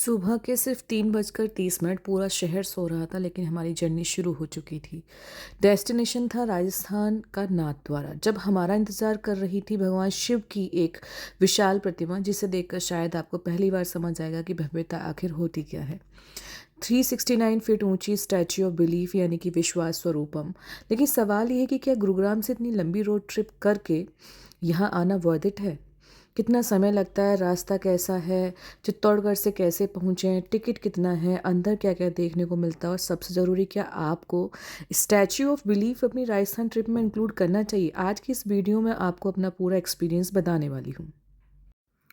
सुबह के सिर्फ 3:30 पूरा शहर सो रहा था, लेकिन हमारी जर्नी शुरू हो चुकी थी। डेस्टिनेशन था राजस्थान का नाथद्वारा। जब हमारा इंतज़ार कर रही थी भगवान शिव की एक विशाल प्रतिमा, जिसे देखकर शायद आपको पहली बार समझ आएगा कि भव्यता आखिर होती क्या है। 369 फीट ऊंची स्टैच्यू ऑफ बिलीफ, यानी कि विश्वास स्वरूपम। लेकिन सवाल ये है कि क्या गुरुग्राम से इतनी लंबी रोड ट्रिप करके यहाँ आना वर्थ इट है? कितना समय लगता है, रास्ता कैसा है, चित्तौड़गढ़ से कैसे पहुँचें, टिकट कितना है, अंदर क्या क्या देखने को मिलता है, और सबसे ज़रूरी क्या आपको स्टैच्यू ऑफ बिलीफ अपनी राजस्थान ट्रिप में इंक्लूड करना चाहिए। आज की इस वीडियो में आपको अपना पूरा एक्सपीरियंस बताने वाली हूँ।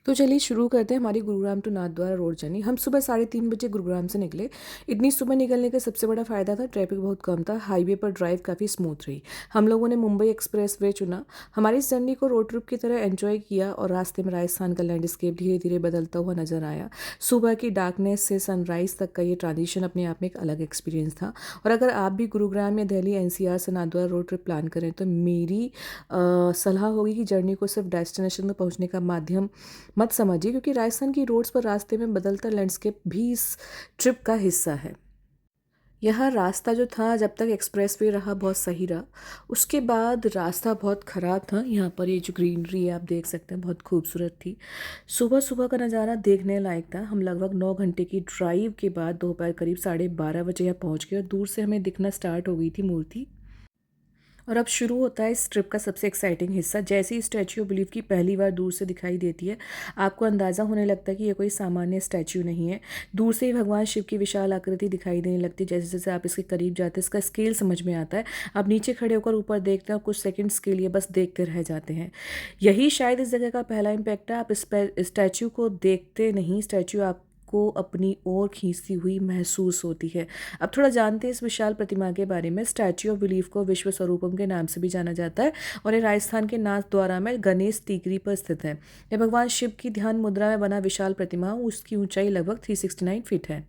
तो चलिए शुरू करते हैं हमारी Gurugram to Nathdwara road journey. हम सुबह 3:30 बजे गुरुग्राम से निकले। इतनी सुबह निकलने का सबसे बड़ा फ़ायदा था, ट्रैफिक बहुत कम था, हाईवे पर ड्राइव काफ़ी स्मूथ रही। हम लोगों ने मुंबई एक्सप्रेस वे चुना। हमारी इस जर्नी को रोड ट्रिप की तरह एंजॉय किया और रास्ते में राजस्थान का लैंडस्केप धीरे धीरे बदलता हुआ नजर आया। सुबह की डार्कनेस से सनराइज तक का ये ट्रांजिशन अपने आप में एक अलग एक्सपीरियंस था। और अगर आप भी गुरुग्राम या दिल्ली एनसीआर से नाथद्वारा रोड ट्रिप प्लान करें तो मेरी सलाह होगी कि जर्नी को सिर्फ डेस्टिनेशन में पहुंचने का माध्यम मत समझिए, क्योंकि राजस्थान की रोड्स पर रास्ते में बदलता लैंडस्केप भी इस ट्रिप का हिस्सा है। यह रास्ता जो था, जब तक एक्सप्रेसवे रहा बहुत सही रहा। उसके बाद रास्ता बहुत ख़राब था। यहाँ पर ये जो ग्रीनरी है आप देख सकते हैं, बहुत खूबसूरत थी। सुबह सुबह का नज़ारा देखने लायक था। हम लगभग 9 घंटे की ड्राइव के बाद दोपहर करीब 12:30 बजे यहाँ पहुँच गए और दूर से हमें दिखना स्टार्ट हो गई थी मूर्ति। और अब शुरू होता है इस ट्रिप का सबसे एक्साइटिंग हिस्सा। जैसे ही स्टैच्यू ऑफ बिलीफ की पहली बार दूर से दिखाई देती है, आपको अंदाज़ा होने लगता है कि ये कोई सामान्य स्टैच्यू नहीं है। दूर से ही भगवान शिव की विशाल आकृति दिखाई देने लगती है। जैसे जैसे आप इसके करीब जाते हैं, इसका स्केल समझ में आता है। आप नीचे खड़े होकर ऊपर देखते हैं और कुछ सेकंड्स के लिए बस देखते रह जाते हैं। यही शायद इस जगह का पहला इम्पैक्ट है। आप इस स्टैच्यू को देखते नहीं, स्टैच्यू आप को अपनी ओर खींचती हुई महसूस होती है। अब थोड़ा जानते हैं इस विशाल प्रतिमा के बारे में। स्टैच्यू ऑफ बिलीफ को विश्व स्वरूपम के नाम से भी जाना जाता है और ये राजस्थान के नाथद्वारा में गणेश टीकरी पर स्थित है। यह भगवान शिव की ध्यान मुद्रा में बना विशाल प्रतिमा, उसकी ऊंचाई लगभग 369 फीट है।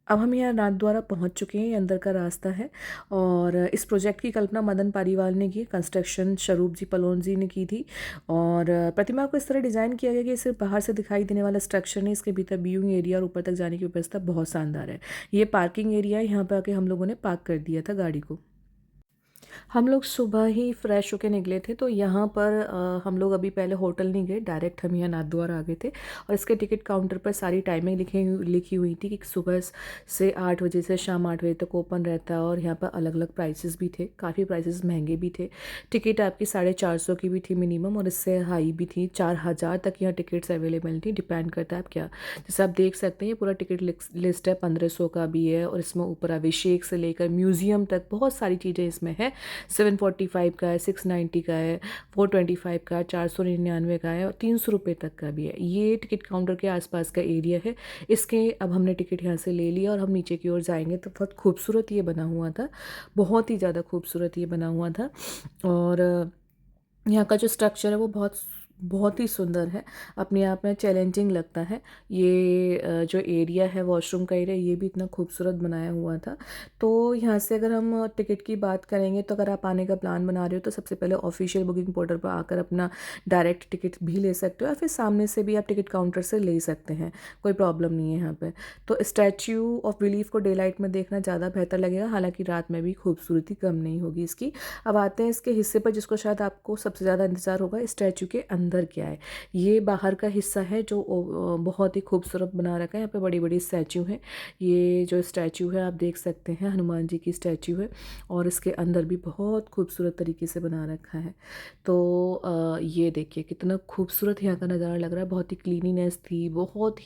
अब हम यहाँ नाथद्वारा पहुँच चुके हैं। ये अंदर का रास्ता है और इस प्रोजेक्ट की कल्पना मदन पारीवाल ने की, कंस्ट्रक्शन स्वरूप जी पलोन जी ने की थी। और प्रतिमा को इस तरह डिज़ाइन किया गया कि सिर्फ बाहर से दिखाई देने वाला स्ट्रक्चर नहीं, इसके भीतर व्यूइंग एरिया और ऊपर तक जाने की व्यवस्था बहुत शानदार है। ये पार्किंग एरिया है, यहाँ पर आके हम लोगों ने पार्क कर दिया था गाड़ी को। हम लोग सुबह ही फ्रेश होके निकले थे, तो यहाँ पर हम लोग अभी पहले होटल नहीं गए, डायरेक्ट हम यहाँ नाथद्वारा आ गए थे। और इसके टिकट काउंटर पर सारी टाइमिंग लिखी हुई थी कि सुबह से 8 बजे से शाम 8 बजे तक ओपन रहता है। और यहाँ पर अलग अलग प्राइसेस भी थे, काफ़ी प्राइसेस महंगे भी थे। टिकट आपकी 450 की भी थी मिनिमम, और इससे हाई भी थी। 4000 तक यहाँ टिकट्स अवेलेबल थी। डिपेंड करता है आप क्या, जैसे आप देख सकते हैं ये पूरा टिकट लिस्ट है। 1500 का भी है और इसमें ऊपर अभिषेक से लेकर म्यूज़ियम तक बहुत सारी चीज़ें इसमें है। 745 का है, 690 का है, 425 का है, 499 का है और 300 रुपये तक का भी है। ये टिकट काउंटर के आसपास का एरिया है। इसके अब हमने टिकट यहाँ से ले लिया और हम नीचे की ओर जाएंगे। तो बहुत खूबसूरत ये बना हुआ था, बहुत ही ज़्यादा खूबसूरत ये बना हुआ था। और यहाँ का जो स्ट्रक्चर है वो बहुत बहुत ही सुंदर है, अपने आप में चैलेंजिंग लगता है। ये जो एरिया है, वॉशरूम का एरिया, ये भी इतना खूबसूरत बनाया हुआ था। तो यहाँ से अगर हम टिकट की बात करेंगे, तो अगर आप आने का प्लान बना रहे हो तो सबसे पहले ऑफिशियल बुकिंग पोर्टल पर आकर अपना डायरेक्ट टिकट भी ले सकते हो, या फिर सामने से भी आप टिकट काउंटर से ले सकते हैं, कोई प्रॉब्लम नहीं है यहाँ पर। तो स्टैच्यू ऑफ बिलीफ को डे लाइट में देखना ज़्यादा बेहतर लगेगा, हालांकि रात में भी खूबसूरती कम नहीं होगी इसकी। अब आते हैं इसके हिस्से पर जिसको शायद आपको सबसे ज़्यादा इंतज़ार होगा, स्टैचू के अंदर क्या है। ये बाहर का हिस्सा है जो बहुत ही खूबसूरत बना रखा है। यहाँ पे बड़ी बड़ी स्टैचू हैं। ये जो स्टैचू है आप देख सकते हैं, हनुमान जी की स्टैचू है और इसके अंदर भी बहुत खूबसूरत तरीके से बना रखा है। तो ये देखिए कितना खूबसूरत यहाँ का नज़ारा लग रहा है। बहुत ही क्लीनिनेस थी, बहुत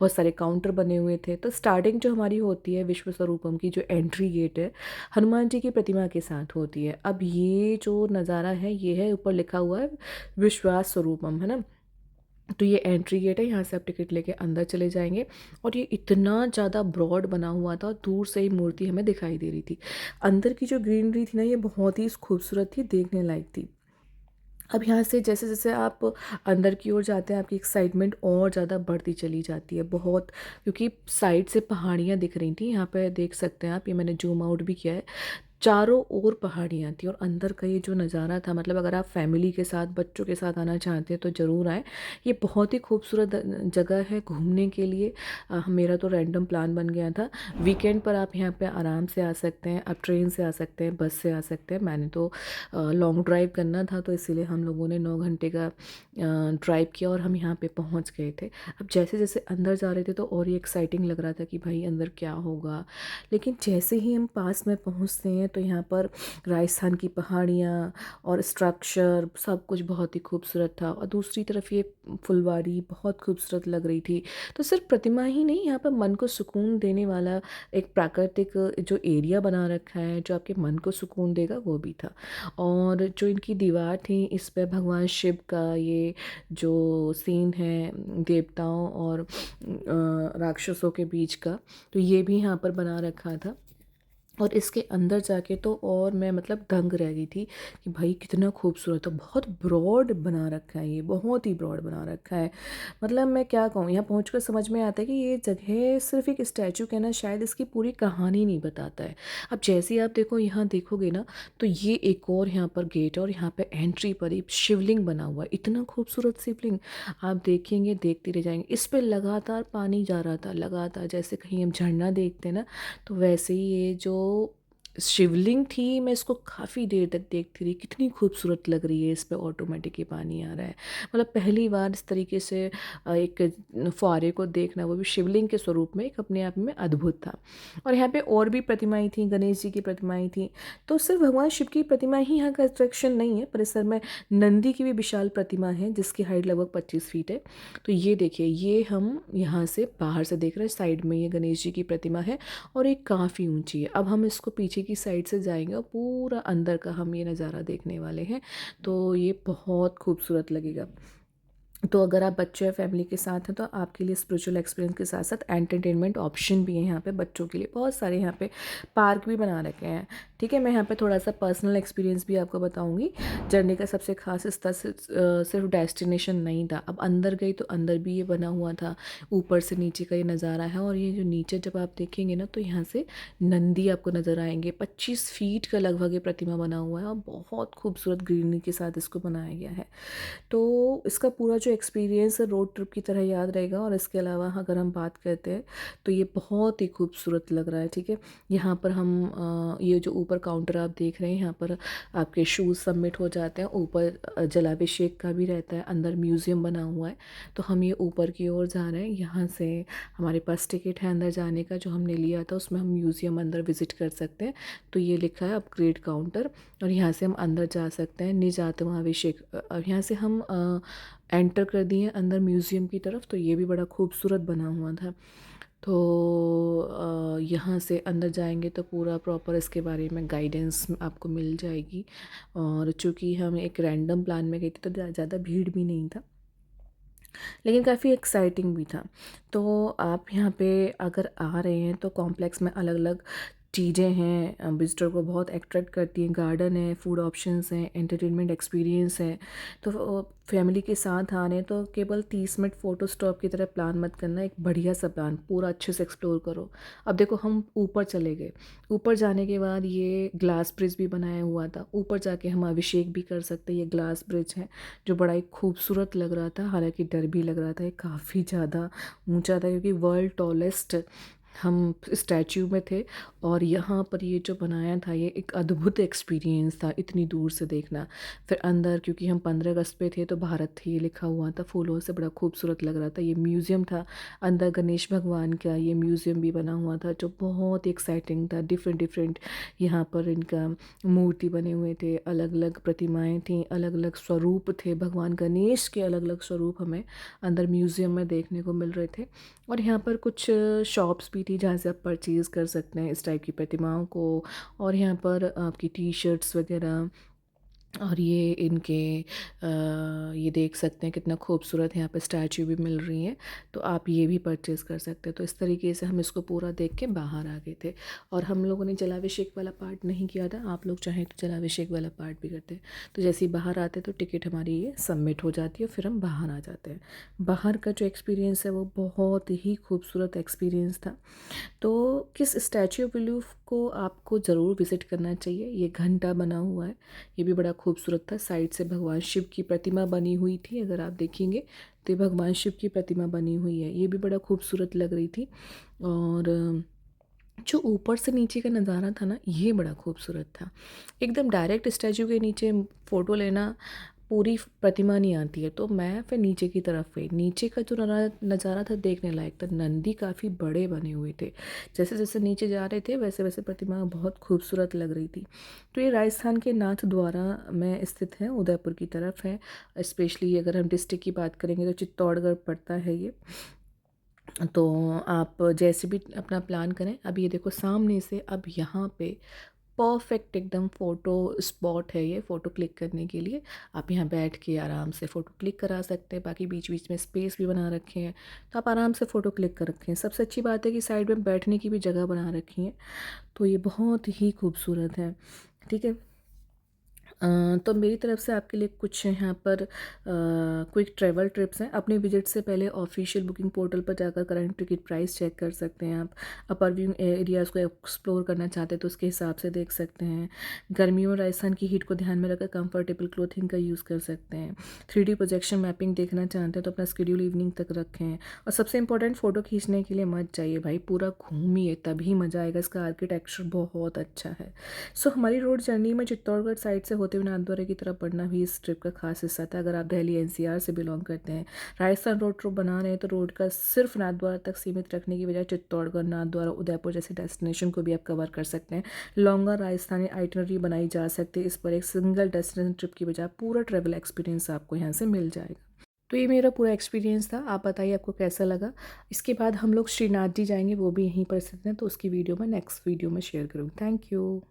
सारे काउंटर बने हुए थे। तो स्टार्टिंग जो हमारी होती है विश्व स्वरूपम की, जो एंट्री गेट है, हनुमान जी की प्रतिमा के साथ होती है। अब ये जो नज़ारा है, ये है ऊपर लिखा हुआ है विश्वास स्वरूपम, है ना। तो ये एंट्री गेट है, यहाँ से आप टिकट लेके अंदर चले जाएंगे। और ये इतना ज़्यादा ब्रॉड बना हुआ था और दूर से ही मूर्ति हमें दिखाई दे रही थी। अंदर की जो ग्रीनरी थी ना, ये बहुत ही खूबसूरत थी, देखने लायक थी। अब यहाँ से जैसे जैसे आप अंदर की ओर जाते हैं, आपकी एक्साइटमेंट और ज़्यादा बढ़ती चली जाती है बहुत, क्योंकि साइड से पहाड़ियाँ दिख रही थी। यहाँ पे देख सकते हैं आप, ये मैंने जूम आउट भी किया है। चारों ओर पहाड़ियाँ थी और अंदर का ये जो नज़ारा था, मतलब अगर आप फैमिली के साथ, बच्चों के साथ आना चाहते हैं तो ज़रूर आएँ। ये बहुत ही खूबसूरत जगह है घूमने के लिए। मेरा तो रैंडम प्लान बन गया था। वीकेंड पर आप यहाँ पे आराम से आ सकते हैं, आप ट्रेन से आ सकते हैं, बस से आ सकते हैं। मैंने तो लॉन्ग ड्राइव करना था तो इसीलिए हम लोगों ने 9 घंटे का ड्राइव किया और हम यहाँ पे पहुँच गए थे। अब जैसे-जैसे अंदर जा रहे थे तो और ही एक्साइटिंग लग रहा था कि भाई अंदर क्या होगा? लेकिन जैसे ही हम पास में पहुँचते हैं तो यहाँ पर राजस्थान की पहाड़ियाँ और स्ट्रक्चर सब कुछ बहुत ही खूबसूरत था और दूसरी तरफ ये फुलवारी बहुत खूबसूरत लग रही थी। तो सिर्फ प्रतिमा ही नहीं, यहाँ पर मन को सुकून देने वाला एक प्राकृतिक जो एरिया बना रखा है जो आपके मन को सुकून देगा वो भी था। और जो इनकी दीवार थी इस पे भगवान शिव का ये जो सीन है देवताओं और राक्षसों के बीच का, तो ये भी यहाँ पर बना रखा था। और इसके अंदर जाके तो और मैं मतलब दंग रह गई थी कि भाई कितना खूबसूरत है। बहुत ब्रॉड बना रखा है, ये बहुत ही ब्रॉड बना रखा है। मतलब मैं क्या कहूँ, यहाँ पहुँचकर समझ में आता है कि ये जगह सिर्फ एक स्टैचू कहना शायद इसकी पूरी कहानी नहीं बताता है। अब जैसे ही आप देखो यहाँ देखोगे ना तो ये एक और यहाँ पर गेट है और यहाँ पे एंट्री पर ही शिवलिंग बना हुआ है। इतना खूबसूरत शिवलिंग आप देखेंगे, देखते रह जाएंगे। इस पे लगातार पानी जा रहा था, लगातार, जैसे कहीं हम झरना देखते हैं ना, तो वैसे ही ये जो शिवलिंग थी मैं इसको काफ़ी देर तक देखती रही। कितनी खूबसूरत लग रही है, इस पे ऑटोमेटिक ही पानी आ रहा है। मतलब पहली बार इस तरीके से एक फुहारे को देखना, वो भी शिवलिंग के स्वरूप में, एक अपने आप में अद्भुत था। और यहाँ पे और भी प्रतिमाएं थी, गणेश जी की प्रतिमाएं थी। तो सिर्फ भगवान शिव की प्रतिमा ही यहाँ का अट्रैक्शन नहीं है, परिसर में नंदी की भी विशाल प्रतिमा है जिसकी हाइट लगभग 25 फीट है। तो ये देखिए, ये हम यहाँ से बाहर से देख रहे हैं, साइड में ये गणेश जी की प्रतिमा है और ये काफ़ी ऊंची है। अब हम इसको पीछे की साइड से जाएंगे और पूरा अंदर का हम ये नज़ारा देखने वाले हैं, तो ये बहुत खूबसूरत लगेगा। तो अगर आप बच्चे या फैमिली के साथ हैं तो आपके लिए स्पिरिचुअल एक्सपीरियंस के साथ साथ एंटरटेनमेंट ऑप्शन भी है यहाँ पे बच्चों के लिए। बहुत सारे यहाँ पे पार्क भी बना रखे हैं। ठीक है, मैं यहाँ पे थोड़ा सा पर्सनल एक्सपीरियंस भी आपको बताऊंगी। जर्नी का सबसे खास हिस्सा सिर्फ डेस्टिनेशन नहीं था। अब अंदर गई तो अंदर भी ये बना हुआ था, ऊपर से नीचे का ये नज़ारा है। और ये जो नीचे जब आप देखेंगे ना तो यहाँ से नंदी आपको नज़र आएंगे। 25 फीट का लगभग ये प्रतिमा बना हुआ है और बहुत खूबसूरत ग्रीनरी के साथ इसको बनाया गया है। तो इसका पूरा जो एक्सपीरियंस है रोड ट्रिप की तरह याद रहेगा। और इसके अलावा अगर हम बात करते हैं तो ये बहुत ही खूबसूरत लग रहा है। ठीक है, यहाँ पर हम ये जो ऊपर काउंटर आप देख रहे हैं, यहाँ पर आपके शूज़ सबमिट हो जाते हैं। ऊपर जलाभिषेक का भी रहता है, अंदर म्यूज़ियम बना हुआ है। तो हम ये ऊपर की ओर जा रहे हैं। यहाँ से हमारे पास टिकट है अंदर जाने का जो हमने लिया था, उसमें हम म्यूज़ियम अंदर विज़िट कर सकते हैं। तो ये लिखा है अपग्रेड काउंटर और यहाँ से हम अंदर जा सकते हैं। निजातमाभिषेक, यहाँ से हम एंटर कर दिए अंदर म्यूज़ियम की तरफ। तो ये भी बड़ा खूबसूरत बना हुआ था। तो यहाँ से अंदर जाएंगे तो पूरा प्रॉपर इसके बारे में गाइडेंस आपको मिल जाएगी। और चूँकि हम एक रैंडम प्लान में गए थे तो ज़्यादा भीड़ भी नहीं था, लेकिन काफ़ी एक्साइटिंग भी था। तो आप यहाँ पे अगर आ रहे हैं तो कॉम्प्लेक्स में अलग अलग चीज़ें हैं, विजिटर को बहुत अट्रैक्ट करती हैं। गार्डन है, फूड ऑप्शंस हैं, एंटरटेनमेंट एक्सपीरियंस है। तो फैमिली के साथ आ रहे हैं तो केवल 30 मिनट फ़ोटो स्टॉप की तरह प्लान मत करना, एक बढ़िया सा प्लान पूरा अच्छे से एक्सप्लोर करो। अब देखो हम ऊपर चले गए, ऊपर जाने के बाद ये ग्लास ब्रिज भी बनाया हुआ था। ऊपर जाके हम अभिषेक भी कर सकते हैं। ये ग्लास ब्रिज है जो बड़ा ही खूबसूरत लग रहा था, हालांकि डर भी लग रहा था। ये काफ़ी ज़्यादा ऊंचा था क्योंकि वर्ल्ड टॉलेस्ट हम स्टैचू में थे। और यहाँ पर ये जो बनाया था ये एक अद्भुत एक्सपीरियंस था, इतनी दूर से देखना। फिर अंदर क्योंकि हम 15 अगस्त पे थे तो भारत ये लिखा हुआ था फूलों से, बड़ा खूबसूरत लग रहा था। ये म्यूज़ियम था, अंदर गणेश भगवान का ये म्यूज़ियम भी बना हुआ था जो बहुत एक्साइटिंग था। डिफरेंट डिफरेंट यहाँ पर इनका मूर्ति बने हुए थे, अलग अलग प्रतिमाएँ थीं, अलग अलग स्वरूप थे। भगवान गणेश के अलग अलग स्वरूप हमें अंदर म्यूज़ियम में देखने को मिल रहे थे। और यहाँ पर कुछ शॉप्स भी थी जहाँ से आप परचेज़ कर सकते हैं इस टाइप की प्रतिमाओं को। और यहाँ पर आपकी टी शर्ट्स वगैरह और ये इनके ये देख सकते हैं कितना खूबसूरत यहाँ पे स्टैचू भी मिल रही हैं। तो आप ये भी परचेज़ कर सकते हैं। तो इस तरीके से हम इसको पूरा देख के बाहर आ गए थे। और हम लोगों ने जलाभिषेक वाला पार्ट नहीं किया था, आप लोग चाहें तो जलाभिषेक वाला पार्ट भी करते हैं। तो जैसे ही बाहर आते तो टिकट हमारी ये सबमिट हो जाती है, फिर हम बाहर आ जाते हैं। बाहर का जो एक्सपीरियंस है वो बहुत ही खूबसूरत एक्सपीरियंस था। तो किस स्टैचू ऑफ को आपको ज़रूर विज़िट करना चाहिए। ये घंटा बना हुआ है, ये भी बड़ा खूबसूरत था। साइड से भगवान शिव की प्रतिमा बनी हुई थी, अगर आप देखेंगे तो ये भगवान शिव की प्रतिमा बनी हुई है, ये भी बड़ा खूबसूरत लग रही थी। और जो ऊपर से नीचे का नज़ारा था ना, ये बड़ा खूबसूरत था। एकदम डायरेक्ट स्टैचू के नीचे फ़ोटो लेना, पूरी प्रतिमा नहीं आती है, तो मैं फिर नीचे की तरफ गई। नीचे का जो नज़ारा था देखने लायक था। नंदी काफ़ी बड़े बने हुए थे, जैसे जैसे नीचे जा रहे थे वैसे वैसे प्रतिमा बहुत खूबसूरत लग रही थी। तो ये राजस्थान के नाथ द्वारा में स्थित है, उदयपुर की तरफ है। स्पेशली अगर हम डिस्ट्रिक्ट की बात करेंगे तो चित्तौड़गढ़ पड़ता है ये। तो आप जैसे भी अपना प्लान करें। अब ये देखो सामने से, अब यहाँ पे परफेक्ट एकदम फ़ोटो स्पॉट है ये, फ़ोटो क्लिक करने के लिए। आप यहाँ बैठ के आराम से फ़ोटो क्लिक करा सकते हैं। बाकी बीच बीच में स्पेस भी बना रखे हैं, तो आप आराम से फ़ोटो क्लिक कर रखे हैं। सबसे अच्छी बात है कि साइड में बैठने की भी जगह बना रखी है, तो ये बहुत ही खूबसूरत है। ठीक है। तो मेरी तरफ से आपके लिए कुछ यहाँ पर क्विक ट्रैवल टिप्स हैं। अपने विजिट से पहले ऑफिशियल बुकिंग पोर्टल पर जाकर करंट टिकट प्राइस चेक कर सकते हैं आप। अपर व्यू एरियाज़ को एक्सप्लोर करना चाहते हैं तो उसके हिसाब से देख सकते हैं। गर्मियों में राजस्थान की हीट को ध्यान में रखकर कंफर्टेबल क्लोथिंग का यूज़ कर सकते हैं। 3D प्रोजेक्शन मैपिंग देखना चाहते हैं तो अपना शेड्यूल इवनिंग तक रखें। और सबसे इंपॉर्टेंट, फ़ोटो खींचने के लिए मत जाइए भाई, पूरा घूमिए तभी मज़ा आएगा। इसका आर्किटेक्चर बहुत अच्छा है। सो हमारी रोड जर्नी में चित्तौड़गढ़ साइड से होते हुए नाथद्वारा की तरफ बढ़ना भी इस ट्रिप का खास हिस्सा था। अगर आप दिल्ली एनसीआर से बिलोंग करते हैं, राजस्थान रोड ट्रिप बना रहे हैं, तो रोड का सिर्फ नाथद्वारा तक सीमित रखने की बजाय चित्तौड़गढ़, नाथद्वारा, उदयपुर जैसे डेस्टिनेशन को भी आप कवर कर सकते हैं। लॉन्गर राजस्थानी आइटनरी बनाई जा सकती है। इस पर एक सिंगल डेस्टिनेशन ट्रिप की बजाय पूरा ट्रेवल एक्सपीरियंस आपको यहाँ से मिल जाएगा। तो ये मेरा पूरा एक्सपीरियंस था। आप बताइए आपको कैसा लगा। इसके बाद हम लोग श्रीनाथ जी जाएंगे, वो भी यहीं पर स्थित हैं, तो उसकी वीडियो मैं नेक्स्ट वीडियो में शेयर करूँगी। Thank you.